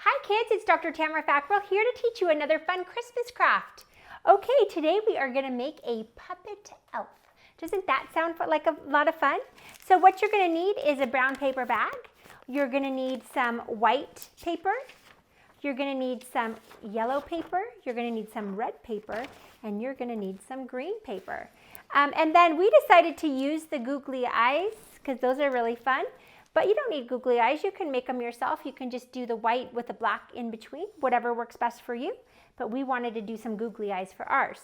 Hi kids, it's Dr. Tamara Fackrell here to teach you another fun Christmas craft. Okay, today we are going to make a puppet elf. Doesn't that sound like a lot of fun? So what you're going to need is a brown paper bag. You're going to need some white paper. You're going to need some yellow paper. You're going to need some red paper. And you're going to need some green paper. And then we decided to use the Googly Eyes because those are really fun. But you don't need googly eyes. You can make them yourself. You can just do the white with the black in between, whatever works best for you. But we wanted to do some googly eyes for ours.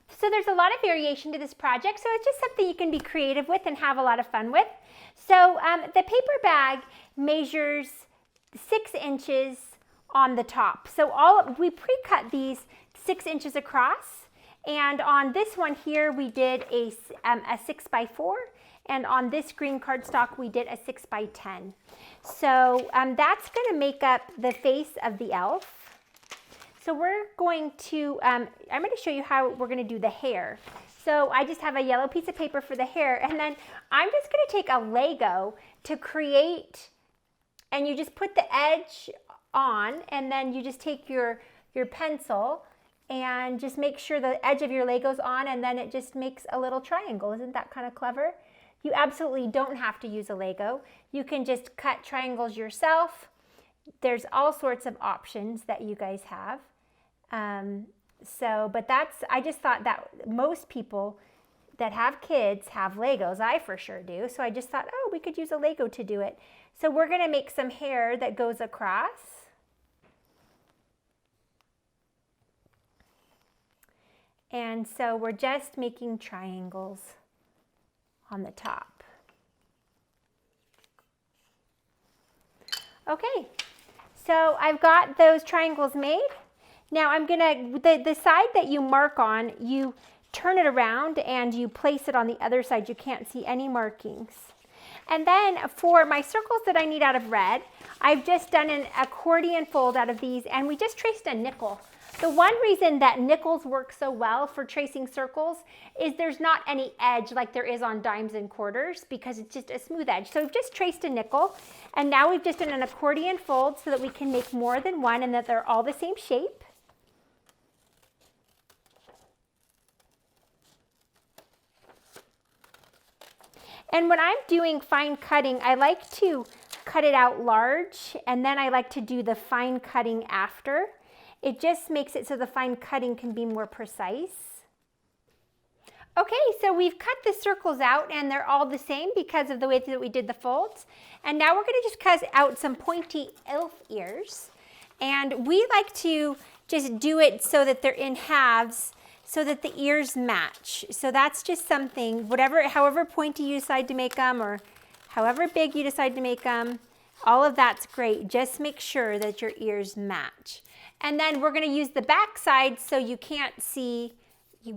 So there's a lot of variation to this project. So it's just something you can be creative with and have a lot of fun with. So the paper bag measures 6 inches on the top. So we pre-cut these 6 inches across. And on this one here, we did a 6 by 4. And on this green cardstock, we did a 6 by 10. So that's going to make up the face of the elf. So we're going to, I'm going to show you how we're going to do the hair. So I just have a yellow piece of paper for the hair. And then I'm just going to take a Lego to create, and you just put the edge on, and then you just take your pencil and just make sure the edge of your Lego's on, and then it just makes a little triangle. Isn't that kind of clever? You absolutely don't have to use a Lego. You can just cut triangles yourself. There's all sorts of options that you guys have. But I just thought that most people that have kids have Legos. I for sure do. So I just thought, oh, we could use a Lego to do it. So we're going to make some hair that goes across. And so we're just making triangles on the top. Okay, so I've got those triangles made. Now I'm gonna, the side that you mark on, you turn it around and you place it on the other side. You can't see any markings. And then for my circles that I need out of red, I've just done an accordion fold out of these, and we just traced a nickel. The one reason that nickels work so well for tracing circles is there's not any edge like there is on dimes and quarters, because it's just a smooth edge. So we've just traced a nickel, and now we've just done an accordion fold so that we can make more than one and that they're all the same shape. And when I'm doing fine cutting, I like to cut it out large, and then I like to do the fine cutting after. It just makes it so the fine cutting can be more precise. Okay, so we've cut the circles out, and they're all the same because of the way that we did the folds. And now we're going to just cut out some pointy elf ears. And we like to just do it so that they're in halves so that the ears match. So that's just something, however pointy you decide to make them, or however big you decide to make them, all of that's great. Just make sure that your ears match. And then we're going to use the back side so you can't see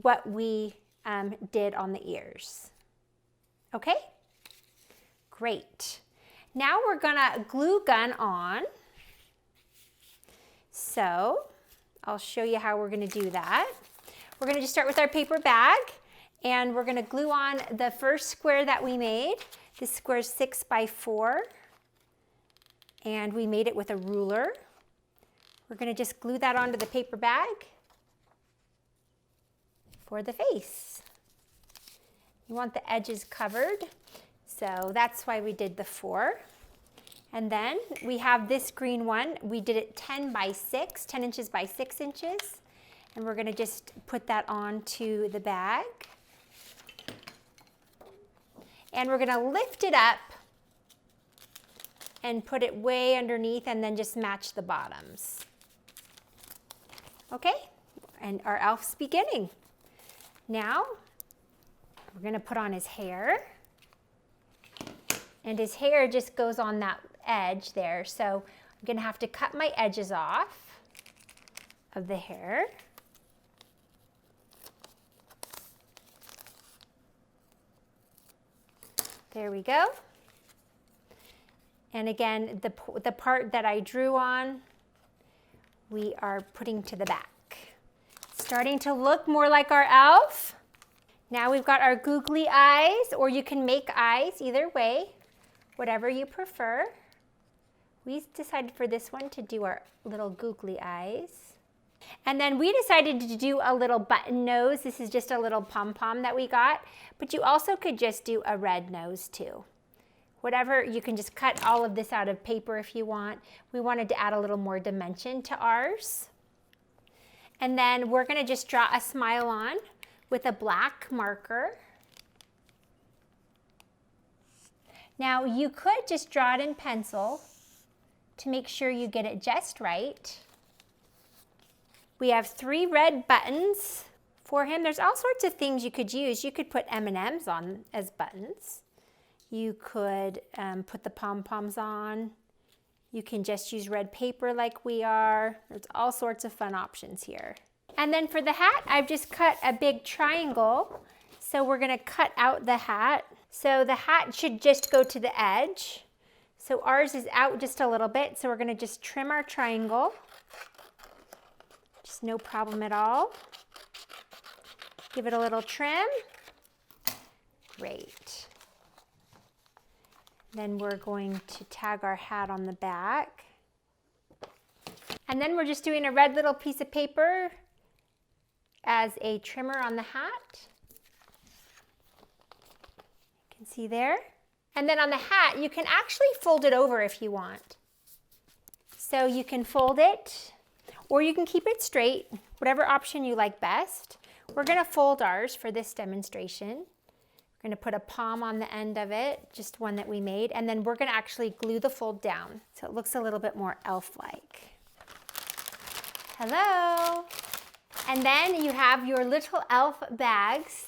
what we did on the ears. Okay? Great. Now we're going to glue gun on. So I'll show you how we're going to do that. We're going to just start with our paper bag, and we're going to glue on the first square that we made. This square is 6 by 4, and we made it with a ruler. We're going to just glue that onto the paper bag for the face. You want the edges covered, so that's why we did the 4. And then we have this green one. We did it 10 inches by 6 inches. And we're going to just put that onto the bag. And we're going to lift it up and put it way underneath, and then just match the bottoms. Okay, and our elf's beginning. Now, we're going to put on his hair. And his hair just goes on that edge there. So I'm going to have to cut my edges off of the hair. There we go. And again, the part that I drew on, we are putting to the back. Starting to look more like our elf. Now we've got our googly eyes, or you can make eyes either way, whatever you prefer. We decided for this one to do our little googly eyes. And then we decided to do a little button nose. This is just a little pom-pom that we got, but you also could just do a red nose too. Whatever, you can just cut all of this out of paper if you want. We wanted to add a little more dimension to ours. And then we're gonna just draw a smile on with a black marker. Now you could just draw it in pencil to make sure you get it just right. We have 3 red buttons for him. There's all sorts of things you could use. You could put M&Ms on as buttons. You could put the pom-poms on. You can just use red paper like we are. There's all sorts of fun options here. And then for the hat, I've just cut a big triangle. So we're gonna cut out the hat. So the hat should just go to the edge. So ours is out just a little bit, so we're gonna just trim our triangle. Just no problem at all. Give it a little trim. Great. Then we're going to tag our hat on the back. And then we're just doing a red little piece of paper as a trimmer on the hat. You can see there. And then on the hat, you can actually fold it over if you want. So you can fold it, or you can keep it straight, whatever option you like best. We're gonna fold ours for this demonstration. We're gonna put a palm on the end of it, just one that we made, and then we're gonna actually glue the fold down so it looks a little bit more elf-like. Hello. And then you have your little elf bags,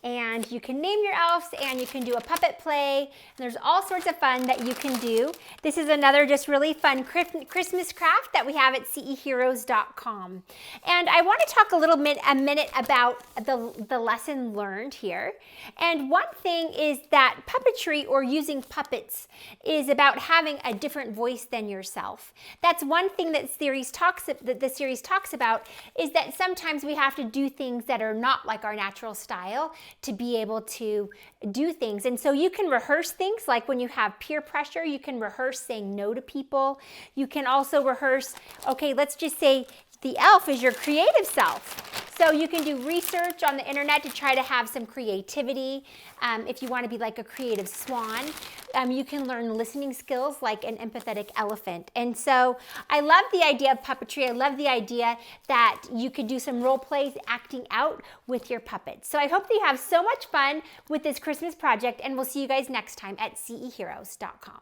and you can name your elves, and you can do a puppet play. And there's all sorts of fun that you can do. This is another just really fun Christmas craft that we have at ceheroes.com. And I want to talk a minute about the lesson learned here. And one thing is that puppetry, or using puppets, is about having a different voice than yourself. That's one thing that the series talks about, is that sometimes we have to do things that are not like our natural style to be able to do things. And so you can rehearse things, like when you have peer pressure, you can rehearse saying no to people. You can also rehearse, okay, let's just say the elf is your creative self. So you can do research on the internet to try to have some creativity. If you want to be like a creative swan, you can learn listening skills like an empathetic elephant. And so I love the idea of puppetry. I love the idea that you could do some role plays, acting out with your puppets. So I hope that you have so much fun with this Christmas project, and we'll see you guys next time at ceheroes.com.